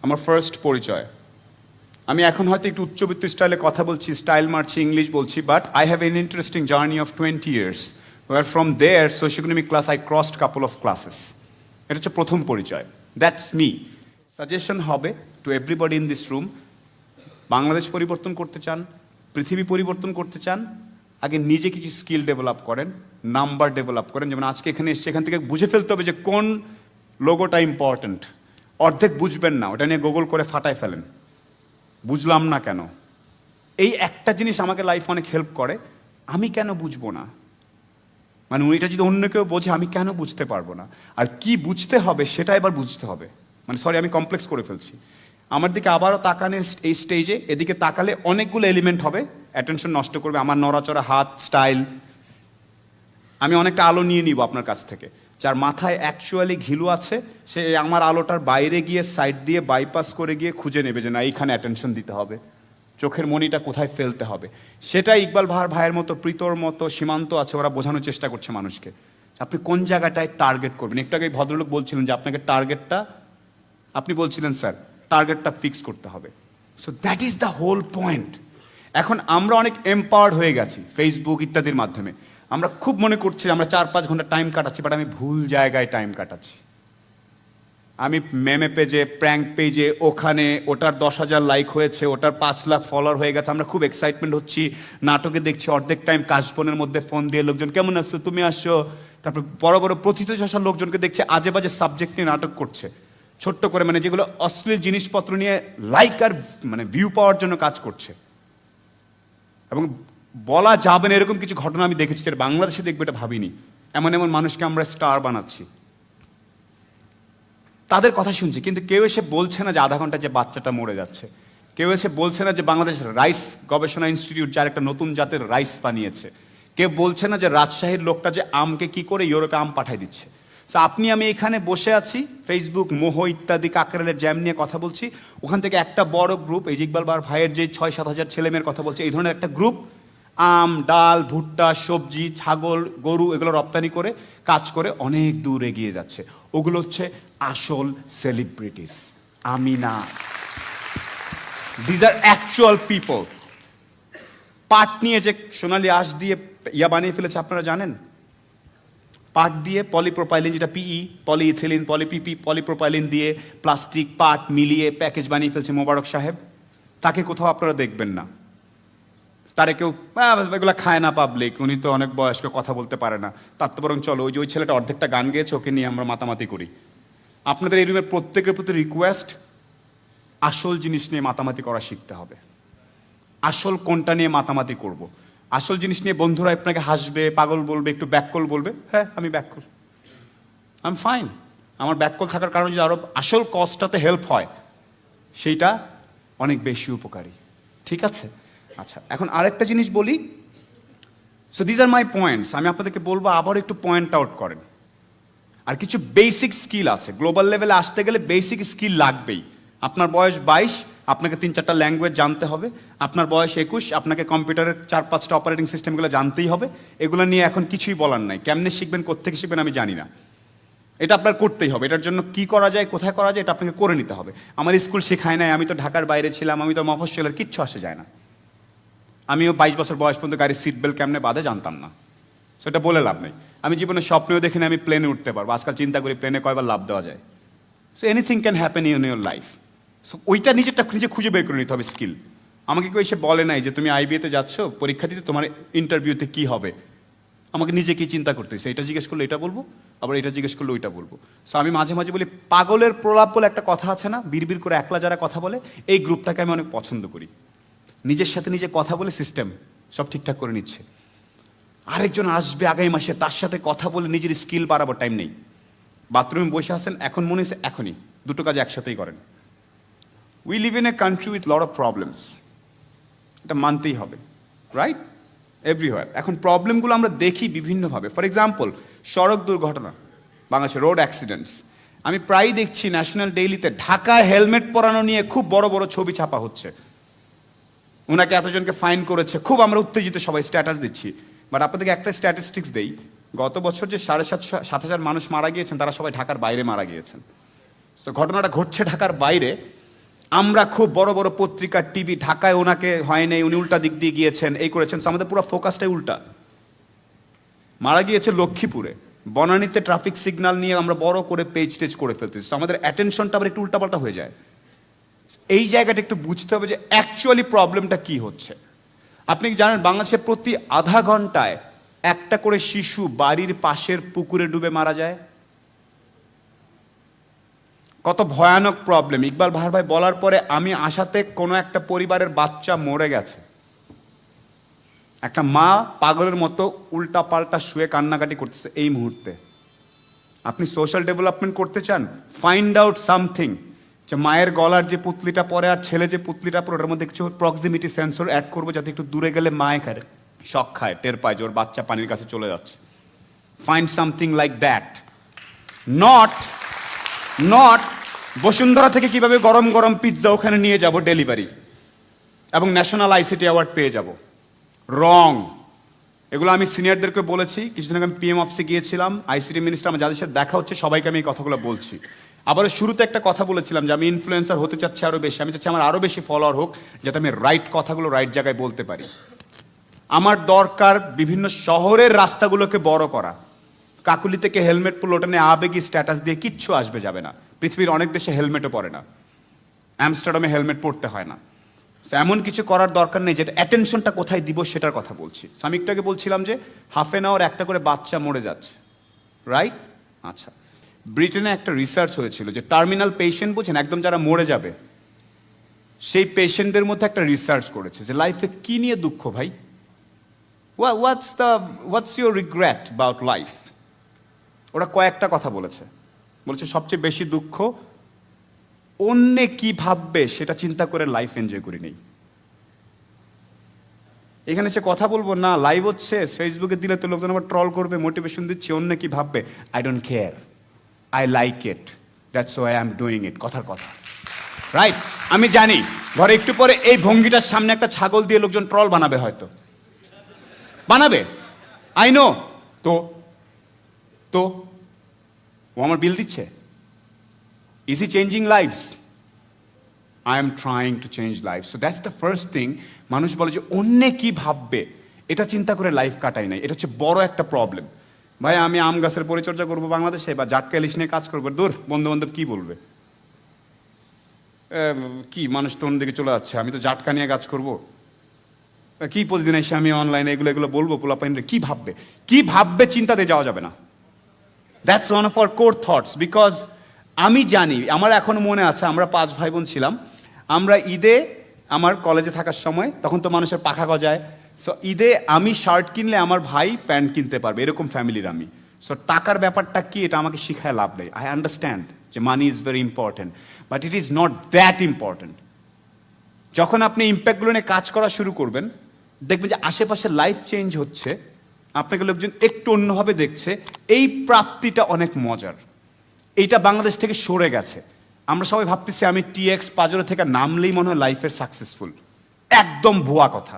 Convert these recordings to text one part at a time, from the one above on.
আমার ফার্স্ট পরিচয়। আমি এখন হয়তো একটু উচ্চবিত্ত স্টাইলে কথা বলছি, স্টাইল মারছি, ইংলিশ বলছি, but I have an interesting journey of 20 years, where from there socioeconomic class I crossed couple of classes. এটা হচ্ছে প্রথম পরিচয়, দ্যাটস মি। সাজেশন হবে to everybody in this room, Bangladesh পরিবর্তন করতে চান, পৃথিবী পরিবর্তন করতে চান, আগে নিজে কিছু স্কিল ডেভেলপ করেন, নাম্বার ডেভেলপ করেন। যেমন আজকে এখানে এসছে, এখান থেকে বুঝে ফেলতে হবে যে কোন লোগোটা ইম্পর্ট্যান্ট। অর্ধেক বুঝবেন না, ওটা নিয়ে গুগল করে ফাটায় ফেলেন, বুঝলাম না কেন। এই একটা জিনিস আমাকে লাইফ অনেক হেল্প করে, আমি কেন বুঝবো না, মানে ওইটা যদি অন্য কেউ বোঝে আমি কেন বুঝতে পারবো না, আর কি বুঝতে হবে সেটা এবার বুঝতে হবে। মানে সরি, আমি কমপ্লেক্স করে ফেলছি। আমার দিকে আবারও তাকানে এই স্টেজে, এদিকে তাকালে অনেকগুলো এলিমেন্ট হবে, অ্যাটেনশন নষ্ট করবে, আমার নড়াচড়া, হাত, স্টাইল। আমি অনেকটা আলো নিয়ে নিব আপনার কাছ থেকে। যার মাথায় অ্যাকচুয়ালি ঘিলু আছে সে আমার আলোটার বাইরে গিয়ে সাইড দিয়ে বাইপাস করে গিয়ে খুঁজে নেবে যে না এইখানে অ্যাটেনশন দিতে হবে, চোখের মনিটা কোথায় ফেলতে হবে। সেটা ইকবাল ভাইয়ের মতো, প্রীতর মতো, সীমান্ত আছে, ওরা বোঝানোর চেষ্টা করছে মানুষকে আপনি কোন জায়গাটায় টার্গেট করবেন। একটু আগে ভদ্রলোক বলছিলেন যে আপনাকে টার্গেটটা, আপনি বলছিলেন স্যার টার্গেটটা ফিক্স করতে হবে। So that is the whole point. এখন আমরা অনেক এম্পাওয়ার্ড হয়ে গেছি ফেসবুক ইত্যাদির মাধ্যমে, আমরা খুব মনে করছি আমরা 4-5 ঘন্টা টাইম কাটাচ্ছি, বাট আমি ভুল জায়গায় টাইম কাটাচ্ছি। আমি মেমে পেজে, প্র্যাঙ্ক পেজে, ওখানে ওটার 10,000 লাইক হয়েছে, ওটার 5 লাখ ফলোয়ার হয়ে গেছে, আমরা খুব এক্সাইটমেন্ট হচ্ছি, নাটকে দেখছি, অর্ধেক টাইম কাশবনের মধ্যে ফোন দিয়ে লোকজন কেমন আসছো, তুমি আসছো। তারপর বড় বড় প্রথিতযশা লোকজনকে দেখছে আজে বাজে সাবজেক্ট নিয়ে নাটক করছে, ছোট্ট করে, মানে যেগুলো অশ্লীল জিনিসপত্র নিয়ে লাইক আর মানে ভিউ পাওয়ার জন্য কাজ করছে। এবং বলা যাবে না এরকম কিছু ঘটনা আমি দেখেছি, যেটা বাংলাদেশে দেখবে এটা ভাবিনি। এমন এমন মানুষকে আমরা স্টার বানাচ্ছি, তাদের কথা শুনছি, কিন্তু কেউ এসে বলছে না যে আধা ঘন্টা যে বাচ্চাটা মরে যাচ্ছে, কেউ এসে বলছে না যে বাংলাদেশ রাইস গবেষণা ইনস্টিটিউট যার একটা নতুন জাতের রাইস বানিয়েছে, কেউ বলছে না যে রাজশাহীর লোকটা যে আমকে কি করে ইউরোপে আম পাঠায় দিচ্ছে। তো আপনি আমি এখানে বসে আছি, ফেসবুক, মোহ ইত্যাদি কাকরালের জ্যাম নিয়ে কথা বলছি, ওখান থেকে একটা বড় গ্রুপ, এই যে ইকবাল ভাইয়ের যে 6-7 হাজার ছেলেমেয়ের কথা বলছে, এই ধরনের একটা গ্রুপ আম, ডাল, ভুট্টা, সবজি, ছাগল, গরু এগুলো রপ্তানি করে কাজ করে অনেক দূর এগিয়ে যাচ্ছে। ওগুলো হচ্ছে আসল সেলিব্রিটিস, আমি না। These are actual people. পাট নিয়ে যে সোনালী আঁশ দিয়ে ইয়া বানিয়ে ফেলেছে আপনারা জানেন, পাট দিয়ে পলিপ্রোপাইলিন, যেটা পিই, পলিইথিলিন, পলিপিপি, পলিপ্রোপাইলিন দিয়ে প্লাস্টিক পাট মিলিয়ে প্যাকেজ বানিয়ে ফেলছে মোবারক সাহেব। তাকে কোথাও আপনারা দেখবেন না, তারে কেউ এগুলো খায় না পাবলিক, উনি তো অনেক বয়স্ক, কথা বলতে পারে না, তার তো বরং চলো ওই যে ওই ছেলেটা অর্ধেকটা গান গেয়েছে ওকে নিয়ে আমরা মাতামাতি করি। আপনাদের এই রুমের প্রত্যেকের প্রতি রিকোয়েস্ট, আসল জিনিস নিয়ে মাতামাতি করা শিখতে হবে। আসল কোনটা নিয়ে মাতামাতি করব, আসল জিনিস নিয়ে বন্ধুরা আপনাকে হাসবে, পাগল বলবে, একটু ব্যাককল বলবে, হ্যাঁ আমি ব্যাককল, আই এম ফাইন। আমার ব্যাককল থাকার কারণে যদি আরো আসল কজটাতে হেল্প হয় সেইটা অনেক বেশি উপকারী, ঠিক আছে? আচ্ছা, এখন আরেকটা জিনিস বলি। So these are my points. আমি আপনাদেরকে বলবো আবার একটু পয়েন্ট আউট করেন। আর কিছু বেসিক স্কিল আছে, গ্লোবাল লেভেলে আসতে গেলে বেসিক স্কিল লাগবেই। আপনার বয়স 22, আপনাকে 3-4টা ল্যাঙ্গুয়েজ জানতে হবে। আপনার বয়স 21, আপনাকে কম্পিউটারের 4-5টা অপারেটিং সিস্টেমগুলো জানতেই হবে। এগুলো নিয়ে এখন কিছুই বলার নাই, কেমনে শিখবেন, কোত্থেকে শিখবেন আমি জানি না, এটা আপনার করতেই হবে। এটার জন্য কি করা যায়, কোথায় করা যায়, এটা আপনাকে করে নিতে হবে। আমার স্কুল শেখায় নাই, আমি তো ঢাকার বাইরে ছিলাম, আমি তো মফস্বলের, কিচ্ছু আসে যায় না। আমিও 22 বছর বয়স পর্যন্ত গাড়ির সিট বেল্ট কেমনে বাঁধে জানতাম না, সেটা বলে লাভ নেই। আমি জীবনে স্বপ্নেও দেখিনি আমি প্লেনে উঠতে পারবো, আজকাল চিন্তা করি প্লেনে কয়বার লাভ দেওয়া যায়। So anything can happen in your life. So ওইটা নিজেরটা নিজে খুঁজে বের করে নিতে হবে স্কিল। আমাকে কেউ এসে বলে নাই যে তুমি আইবিএতে যাচ্ছ পরীক্ষা দিতে, তোমার ইন্টারভিউতে কি হবে, আমাকে নিজেকেই চিন্তা করতে হয়েছে। এটা জিজ্ঞেস করলে এটা বলবো, আবার এটা জিজ্ঞেস করলে ওইটা বলবো। সো আমি মাঝে মাঝে বলি, পাগলের প্রলাপ বলে একটা কথা আছে না, বিড়বিড় করে একলা যারা কথা বলে, এই গ্রুপটাকে আমি অনেক পছন্দ করি। নিজের সাথে নিজে কথা বলে সিস্টেম সব ঠিকঠাক করে নিচ্ছে। আরেকজন আসবে আগামী মাসে, তার সাথে কথা বলে নিজের স্কিল বাড়াবার টাইম নেই। বাথরুমে বসে আছেন, এখন মনে হচ্ছে এখনই দুটো কাজ একসাথেই করেন। We live in a country with lot of problems, এটা মানতেই হবে, রাইট? এভরিওয়ার। এখন প্রবলেমগুলো আমরা দেখি বিভিন্নভাবে। ফর এক্সাম্পল, সড়ক দুর্ঘটনা, বাংলাদেশে রোড অ্যাক্সিডেন্টস। আমি প্রায়ই দেখছি ন্যাশনাল ডেইলিতে ঢাকায় হেলমেট পরানো নিয়ে খুব বড় বড় ছবি ছাপা হচ্ছে, ওনাকে এতজনকে ফাইন করেছে, খুব আমরা উত্তেজিত, সবাই স্ট্যাটাস দিচ্ছি। বাট আপনাদেরকে একটা স্ট্যাটিস্টিক্স দেই, গত বছর যে 7,500 মানুষ মারা গিয়েছেন তারা সবাই ঢাকার বাইরে মারা গিয়েছেন। তো ঘটনাটা ঘটছে ঢাকার বাইরে, আমরা খুব বড় বড় পত্রিকা টিভি, ঢাকায় ওনাকে হয় নাই, উনি উল্টা দিক দিয়ে গিয়েছেন, এই করেছেন। আমাদের পুরো ফোকাসটাই উল্টা। মারা গিয়েছে লক্ষ্মীপুরে, বনানীতে ট্রাফিক সিগন্যাল নিয়ে আমরা বড় করে পেজ টেজ করে ফেলতেছি, আমাদের অ্যাটেনশনটা আবার একটু উল্টাপাল্টা হয়ে যায়। এই জায়গাটা একটু বুঝতে হবে যে অ্যাকচুয়ালি প্রবলেমটা কি হচ্ছে। আপনি কি জানেন বাংলাদেশে প্রতি আধা ঘন্টায় একটা করে শিশু বাড়ির পাশের পুকুরে ডুবে মারা যায়? কত ভয়ানক প্রবলেম। ইকবাল ভার ভাই বলার পরে আমি আশাতে কোনো একটা পরিবারের বাচ্চা মরে গেছে, একটা মা পাগলের মতো উল্টা পাল্টা শুয়ে কান্নাকাটি করতেছে এই মুহূর্তে। আপনি সোশ্যাল ডেভেলপমেন্ট করতে চান, ফাইন্ড আউট সামথিং, যে মায়ের গলার যে পুতলিটা পরে আর ছেলে যে পুতলিটা পরে ওটার মধ্যে কিছু প্রক্সিমিটি সেন্সর অ্যাড করবো, যাতে একটু দূরে গেলে মায়ে খায়, শখ খায়, টের পায় যে ওর বাচ্চা পানির কাছে চলে যাচ্ছে। Find something like that. Not Bashundhara থেকে কিভাবে গরম গরম পিৎজা ওখানে নিয়ে যাব ডেলিভারি এবং ন্যাশনাল আইসিটি অ্যাওয়ার্ড পেয়ে যাব। রং। এগুলো আমি সিনিয়রদেরকে বলেছি। কিছুদিন আগে আমি পিএম অফিসে গিয়েছিলাম, আইসিটি মিনিস্টার, আমার যাদের সাথে দেখা হচ্ছে সবাইকে আমি এই কথাগুলো বলছি। আবার শুরুতে একটা কথা বলেছিলাম যে আমি ইনফ্লুয়েন্সার হতে চাচ্ছি আরো বেশি, আমি চাচ্ছি আমার আরো বেশি ফলোয়ার হোক, যাতে আমি রাইট কথাগুলো রাইট জায়গায় বলতে পারি। আমার দরকার বিভিন্ন শহরের রাস্তাগুলোকে বড় করা। কাকুলি থেকে হেলমেট পরলে ওটা নিয়ে আবেগী স্ট্যাটাস দিয়ে কিচ্ছু আসবে যাবে না। পৃথিবীর অনেক দেশে হেলমেটও পরে না, আমস্টারডামে হেলমেট পরতে হয় না। এমন কিছু করার দরকার নেই, যেটা অ্যাটেনশনটা কোথায় দিব সেটার কথা বলছি। আমি একটু আগে বলছিলাম যে হাফ এন আওয়ার একটা করে বাচ্চা মরে যাচ্ছে, রাইট? আচ্ছা, ব্রিটেনে একটা রিসার্চ হয়েছিল যে টার্মিনাল পেশেন্ট, বুঝছেন, একদম যারা মরে যাবে, সেই পেশেন্টদের মধ্যে একটা রিসার্চ করেছে যে লাইফে কি নিয়ে দুঃখ ভাই, what's your regret about life. ওরা কয়েকটা কথা বলেছে। সবচেয়ে বেশি দুঃখ অন্যে কি ভাববে সেটা চিন্তা করে লাইফ এনজয় করি নেই। এখানে সে কথা বলবো না, লাইভ হচ্ছে, ফেসবুকে দিলে তো লোকজন আবার ট্রল করবে, মোটিভেশন দিচ্ছি, অন্য কি ভাববে, I don't care, I like it, that's why I am doing it. কথার কথা, রাইট? আমি জানি ঘরে একটু পরে এই ভঙ্গিটার সামনে একটা ছাগল দিয়ে লোকজন ট্রল বানাবে, হয়তো বানাবে, আই নো। তো ও আমার বিল দিচ্ছে। Is he changing lives? I am trying to change lives. So that's the first thing. মানুষ বলে যে অন্যে কি ভাববে, এটা চিন্তা করে লাইফ কাটাই নাই। এটা হচ্ছে বড় একটা প্রবলেম। ভাই আমি আম গাছের পরিচর্যা করবো বাংলাদেশে, বা জাটকা ইলিশ নিয়ে কাজ করবো, দূর, বন্ধু বান্ধব কি বলবে, কি মানুষ তো অন্যদিকে চলে যাচ্ছে, আমি তো জাটকা নিয়ে কাজ করবো, কি প্রতিদিন এসে আমি অনলাইনে এগুলো বলবো, পোলাপাইনরে কি ভাববে চিন্তাতে যাওয়া যাবে না। That's one of our core thoughts, because আমি জানি, আমার এখনো মনে আছে, আমরা 5 ভাই বোন ছিলাম। আমরা ঈদে, আমার কলেজে থাকার সময়, তখন তো মানুষের পাখা গজায়, সো ঈদে আমি শার্ট কিনলে আমার ভাই প্যান্ট কিনতে পারবে, এরকম ফ্যামিলির আমি। সো টাকার ব্যাপারটা কি, এটা আমাকে শিখায় লাভ নেই। আই আন্ডারস্ট্যান্ড যে money is very important, but it is not that important. যখন আপনি ইম্প্যাক্টগুলো নিয়ে কাজ করা শুরু করবেন, দেখবেন যে আশেপাশে লাইফ চেঞ্জ হচ্ছে, আপনাকে লোকজন একটু অন্যভাবে দেখছে, এই প্রাপ্তিটা অনেক মজার। এইটা বাংলাদেশ থেকে সরে গেছে। আমরা সবাই ভাবতেছি আমি টিএক্স পাজরো থেকে নামলেই মনে হয় লাইফের সাকসেসফুল। একদম ভুয়া কথা।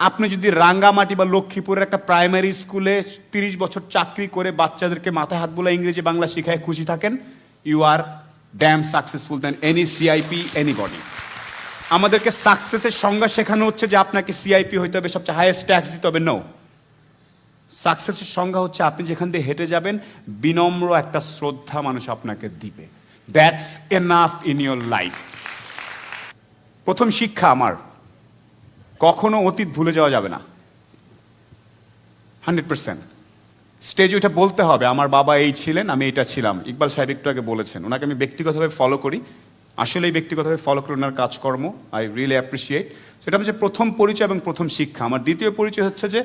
আপনি যদি রাঙ্গামাটি বা লক্ষ্মীপুরের একটা প্রাইমারি স্কুলে 30 বছর চাকরি করে বাচ্চাদেরকে মাথায় হাত বোলা ইংরেজি বাংলা শিখায় খুশি থাকেন, you are damn successful than any CIP, anybody. আমাদেরকে সাকসেসের সংজ্ঞা শেখানো হচ্ছে যে আপনাকে সিআইপি হইতে হবে, সবচেয়ে হাইয়েস্ট ট্যাক্স দিতে হবে। নো, সাকসেসের সংজ্ঞা হচ্ছে আপনি যেখান দিয়ে হেঁটে যাবেন, বিনম্র একটা শ্রদ্ধা মানুষ আপনাকে দিবে। That's enough in your life. প্রথম শিক্ষা আমার, কখনো অতীত ভুলে যাওয়া যাবে না। 100% স্টেজে উঠে বলতে হবে আমার বাবা এই ছিলেন, আমি এটা ছিলাম। ইকবাল সাহেব একটু আগে বলেছেন, ওনাকে আমি ব্যক্তিগতভাবে ফলো করি, আসলেই ব্যক্তিগতভাবে ফলো করি ওনার কাজকর্ম, আই রিয়েলি অ্যাপ্রিসিয়েট। সেটা হচ্ছে প্রথম পরিচয় এবং প্রথম শিক্ষা। আমার দ্বিতীয় পরিচয় হচ্ছে যে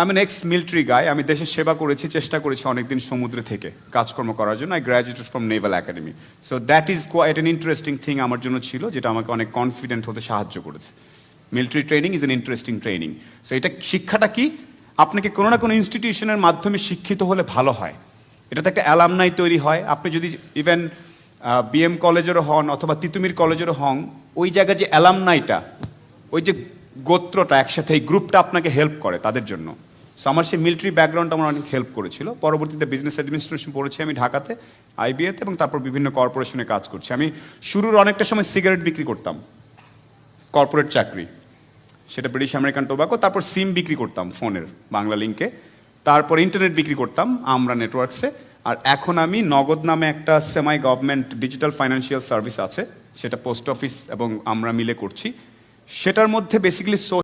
আমি এক্স মিলিটারি গাই, আমি দেশের সেবা করেছি, চেষ্টা করেছি অনেকদিন সমুদ্রে থেকে কাজকর্ম করার জন্য। I graduated from naval academy. So that is quite an interesting thing আমার জন্য ছিল, যেটা আমাকে অনেক কনফিডেন্ট হতে সাহায্য করেছে। Military training is an interesting training. So এটা শিক্ষাটা কি, আপনাকে কোনো না কোনো ইনস্টিটিউশনের মাধ্যমে শিক্ষিত হলে ভালো হয়। এটাতে একটা অ্যালামনাই তৈরি হয়। আপনি যদি ইভেন বিএম কলেজেরও হন অথবা তিতুমির কলেজেরও হন, ওই জায়গায় যে অ্যালামনাইটা, ওই যে গোত্রটা একসাথে, এই গ্রুপটা আপনাকে হেল্প করে তাদের জন্য। সো আমার সেই মিলিটারি ব্যাকগ্রাউন্ড আমার অনেক হেল্প করেছিল। পরবর্তীতে বিজনেস অ্যাডমিনিস্ট্রেশন পড়েছি আমি ঢাকাতে, আইবিএতে, এবং তারপর বিভিন্ন কর্পোরেশনে কাজ করছি। আমি শুরুর অনেকটা সময় সিগারেট বিক্রি করতাম, কর্পোরেট চাকরি, সেটা ব্রিটিশ আমেরিকান টোবাকো। তারপর সিম বিক্রি করতাম ফোনের, বাংলা লিঙ্কে। তারপর ইন্টারনেট বিক্রি করতাম আমরা নেটওয়ার্কসে। আর এখন আমি নগদ নামে একটা সেমাই গভর্নমেন্ট ডিজিটাল ফাইন্যান্সিয়াল সার্ভিস আছে, সেটা পোস্ট অফিস এবং আমরা মিলে করছি। সেটার মধ্যে বেসিক্যালি